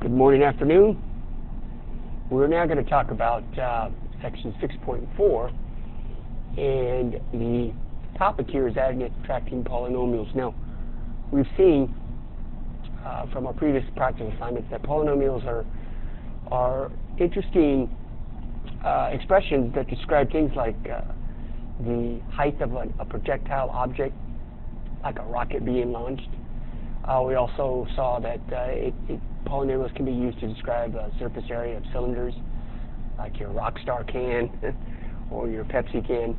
Good morning, afternoon. We're now going to talk about section 6.4, and the topic here is adding and subtracting polynomials. Now, we've seen from our previous practice assignments that polynomials are interesting expressions that describe things like the height of a projectile object, like a rocket being launched. We also saw that polynomials can be used to describe a surface area of cylinders, like your Rockstar can or your Pepsi can.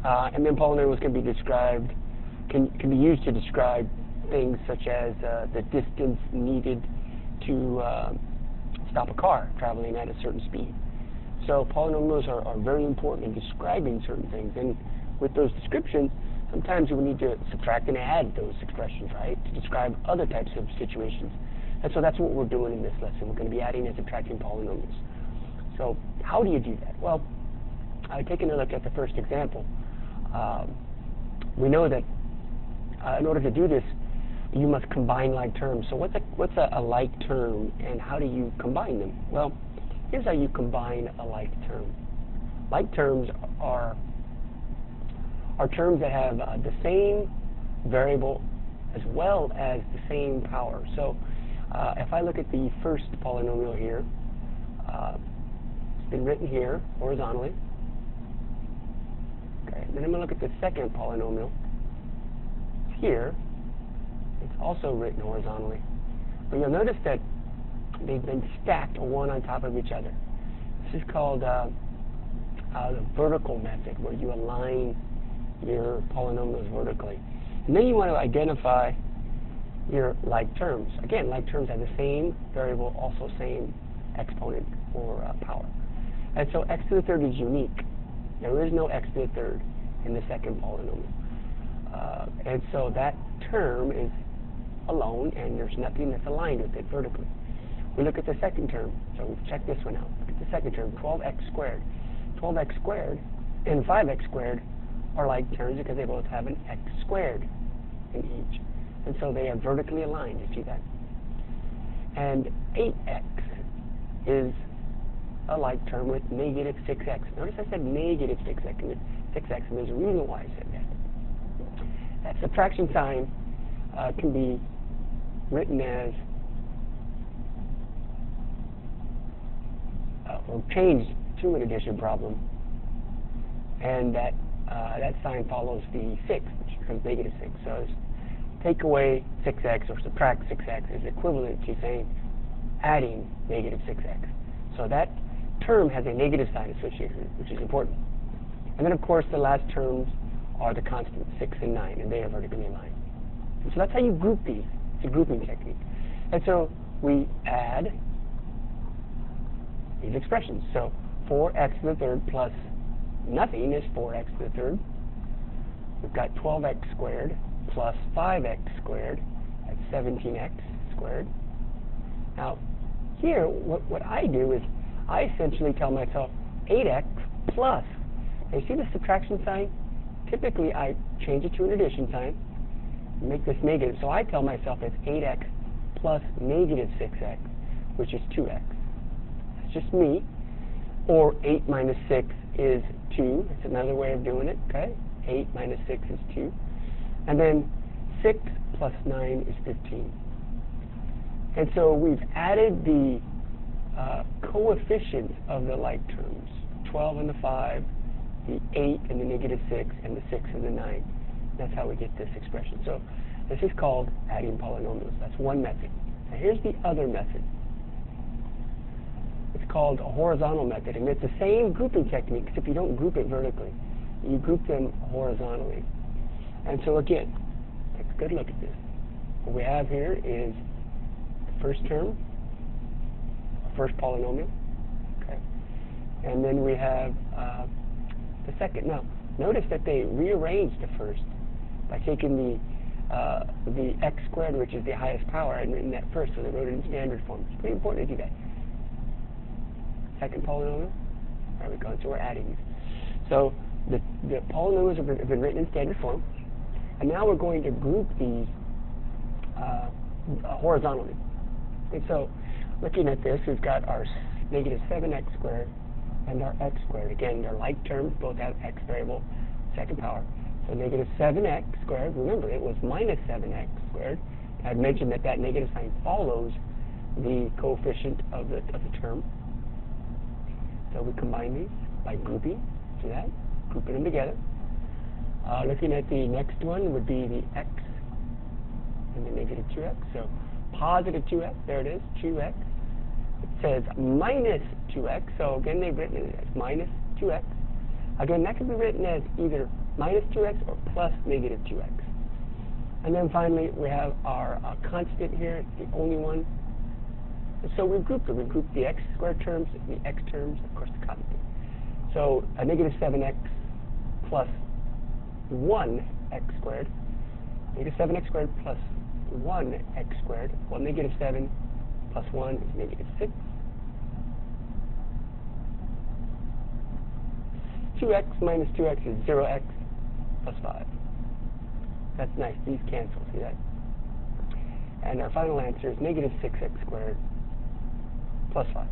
And then polynomials can be used to describe things such as the distance needed to stop a car traveling at a certain speed. So polynomials are very important in describing certain things, and with those descriptions, sometimes we need to subtract and add those expressions, right, to describe other types of situations. And so that's what we're doing in this lesson. We're going to be adding and subtracting polynomials. So how do you do that? Well, taking a look at the first example, we know that in order to do this, you must combine like terms. So what's a like term, and how do you combine them? Well, here's how you combine a like term. Like terms are terms that have the same variable as well as the same power. So if I look at the first polynomial here, it's been written here horizontally. Okay, then I'm going to look at the second polynomial here. It's also written horizontally. But you'll notice that they've been stacked one on top of each other. This is called the vertical method, where you align your polynomials vertically. And then you want to identify your like terms. Again, like terms have the same variable, also same exponent or power. And so x to the third is unique. There is no x to the third in the second polynomial. And so that term is alone, and there's nothing that's aligned with it vertically. We look at the second term. So we've checked this one out. Look at the second term, 12x squared. 12x squared and 5x squared are like terms because they both have an x squared in each. And so they are vertically aligned. You see that? And 8x is a like term with negative 6x. Notice I said negative 6x, and there's a reason why I said that. That subtraction sign can be written as, or changed to an addition problem, and that sign follows the 6, which becomes negative 6. So take away 6x or subtract 6x is equivalent to saying adding negative 6x. So that term has a negative sign associated with it, which is important. And then, of course, the last terms are the constants, 6 and 9, and they are vertically aligned. And so that's how you group these. It's a grouping technique. And so we add these expressions. So 4x to the third plus nothing is 4x to the third. We've got 12x squared plus 5x squared. That's 17x squared. Now, here, what I do is I essentially tell myself 8x plus. Now, you see the subtraction sign? Typically, I change it to an addition sign, make this negative. So I tell myself it's 8x plus negative 6x, which is 2x. That's just me. Or 8 minus 6 is 2. That's another way of doing it, okay? 8 minus 6 is 2. And then 6 plus 9 is 15. And so we've added the coefficients of the like terms, 12 and the 5, the 8 and the negative 6, and the 6 and the 9. That's how we get this expression. So this is called adding polynomials. That's one method. Now here's the other method. It's called a horizontal method, and it's the same grouping technique, except you don't group it vertically. You group them horizontally. And so again, take a good look at this. What we have here is the first term, our first polynomial, okay? And then we have the second. Now, notice that they rearranged the first by taking the x squared, which is the highest power, and written that first, so they wrote it in standard form. It's pretty important to do that. Second polynomial. There we go. So we're adding these. So the polynomials have been written in standard form, and now we're going to group these horizontally. And so looking at this, we've got our negative 7x squared and our x squared. Again, they're like terms, both have x variable, second power. So negative 7x squared, remember it was minus 7x squared. I'd mentioned that that negative sign follows the coefficient of the term. So we combine these by grouping. See that? Grouping them together. Looking at the next one would be the x and the negative 2x. So positive 2x, there it is, 2x. It says minus 2x, so again they've written it as minus 2x. Again, that can be written as either minus 2x or plus negative 2x. And then finally, we have our constant here. It's the only one. So we've grouped it. We've grouped the x squared terms, the x terms, of course the constant. So a negative 7x plus 1x squared. Negative 7x squared plus 1x squared. Well, negative 7 plus 1 is negative 6. 2x minus 2x is 0x plus 5. That's nice. These cancel. See that? And our final answer is negative 6x squared plus 5.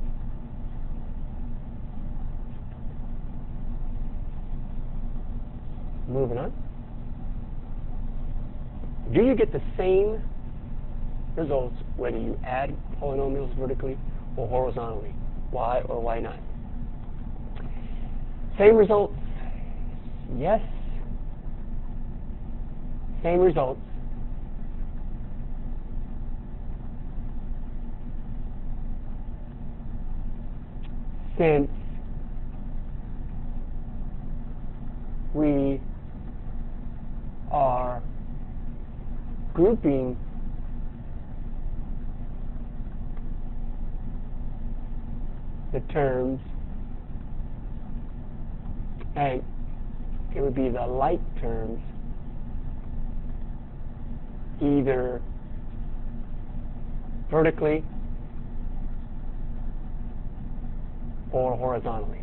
Moving on. Do you get the same results whether you add polynomials vertically or horizontally? Why or why not? Same results. Yes. Same results. Since we are grouping the terms, and it would be the like terms either vertically or horizontally.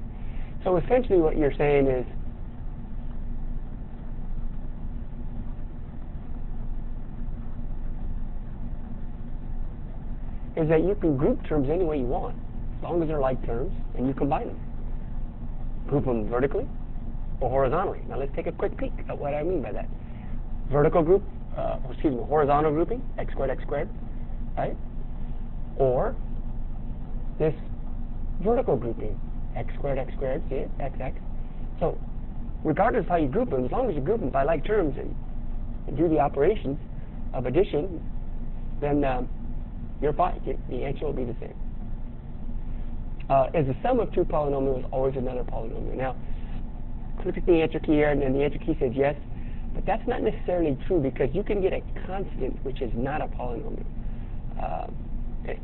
So essentially what you're saying is that you can group terms any way you want, as long as they're like terms, and you combine them. Group them vertically or horizontally. Now let's take a quick peek at what I mean by that. Vertical group, horizontal grouping, x squared, right? Or this vertical grouping, x squared, see it, x. So regardless of how you group them, as long as you group them by like terms and do the operations of addition, then you're fine. The answer will be the same. Is the sum of two polynomials always another polynomial? Now, look at the answer key here, and then the answer key says yes, but that's not necessarily true because you can get a constant which is not a polynomial.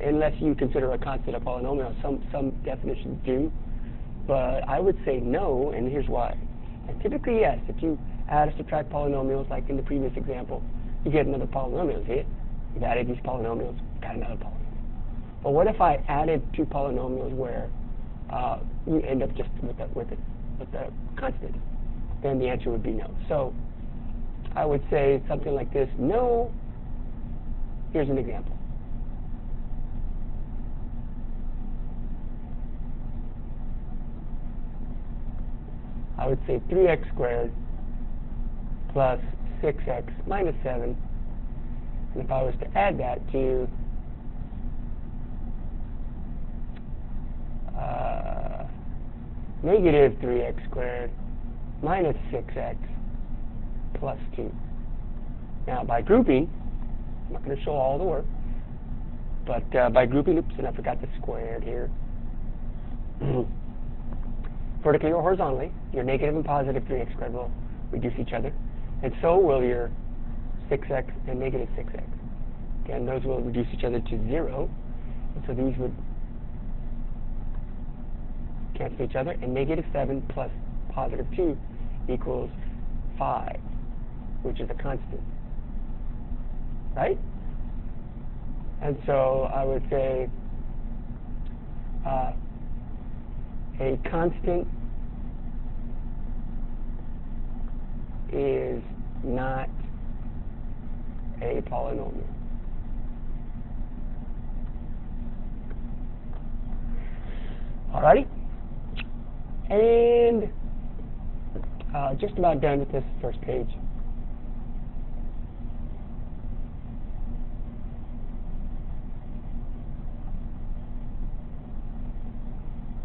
Unless you consider a constant a polynomial. Some definitions do, but I would say no, and here's why. And typically, yes, if you add or subtract polynomials, like in the previous example, you get another polynomial, see it? You've added these polynomials, got another polynomial. But what if I added two polynomials where you end up just with a constant? Then the answer would be no. So I would say something like this, no. Here's an example. I would say 3x squared plus 6x minus 7. And if I was to add that to negative 3x squared minus 6x plus 2. Now by grouping, I'm not going to show all the work, but by grouping, oops, and I forgot the squared here, vertically or horizontally, your negative and positive 3x squared will reduce each other, and so will your 6x and negative 6x. Again, those will reduce each other to 0, and so these would cancel each other, and negative 7 plus positive 2 equals 5, which is a constant, right? And so I would say a constant is not a polynomial. Alrighty? And just about done with this first page.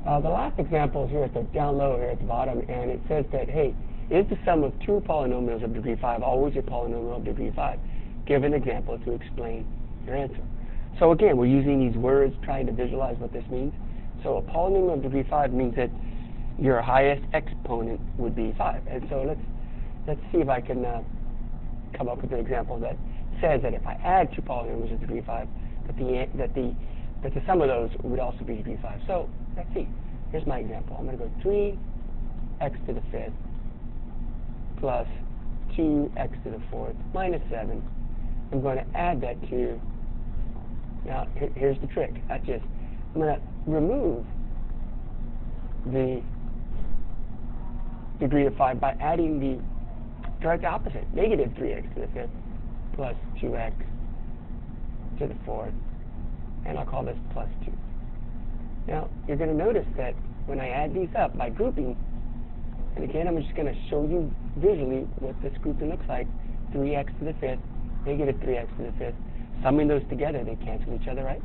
The last example is here at the down low here at the bottom, and it says that, hey, is the sum of two polynomials of degree 5 always a polynomial of degree 5? Give an example to explain your answer. So again, we're using these words, trying to visualize what this means. So a polynomial of degree 5 means that your highest exponent would be 5. And so let's see if I can come up with an example that says that if I add two polynomials of degree 5, that the sum of those would also be degree 5. So let's see. Here's my example. I'm going to go 3x to the 5th plus 2x to the 4th minus 7. I'm going to add that to, now here's the trick. I'm going to remove the degree of 5 by adding the direct opposite, negative 3x to the 5th plus 2x to the 4th, and I'll call this plus 2. Now, you're going to notice that when I add these up by grouping, and again, I'm just going to show you visually what this grouping looks like, 3x to the 5th, negative 3x to the 5th, summing those together, they cancel each other, right?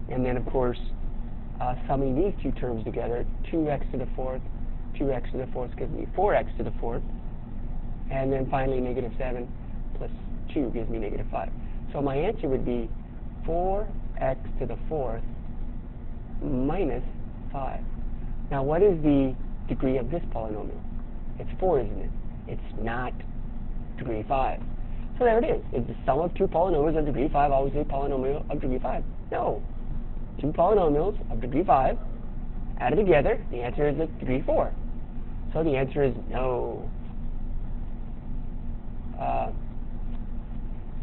And then, of course, summing these two terms together, 2x to the 4th, 2x to the 4th gives me 4x to the 4th, and then finally negative 7 plus 2 gives me negative 5. So my answer would be 4x to the 4th minus 5. Now what is the degree of this polynomial? It's 4, isn't it? It's not degree 5. So there it is. Is the sum of two polynomials of degree 5 always a polynomial of degree 5? No. Two polynomials of degree 5 added together, the answer is degree 4. So the answer is no.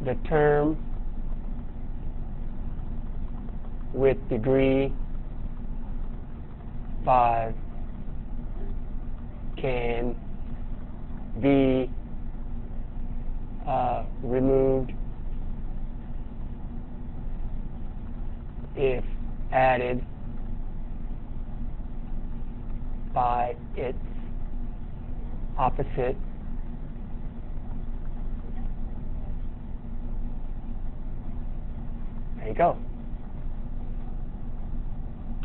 The term with degree 5 can be removed if added by its opposite There you go.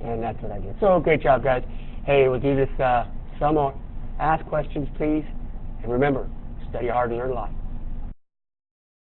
And that's what I did. So great job, guys. Hey, we'll do this some more. Ask questions, please. And remember, study hard and learn a lot.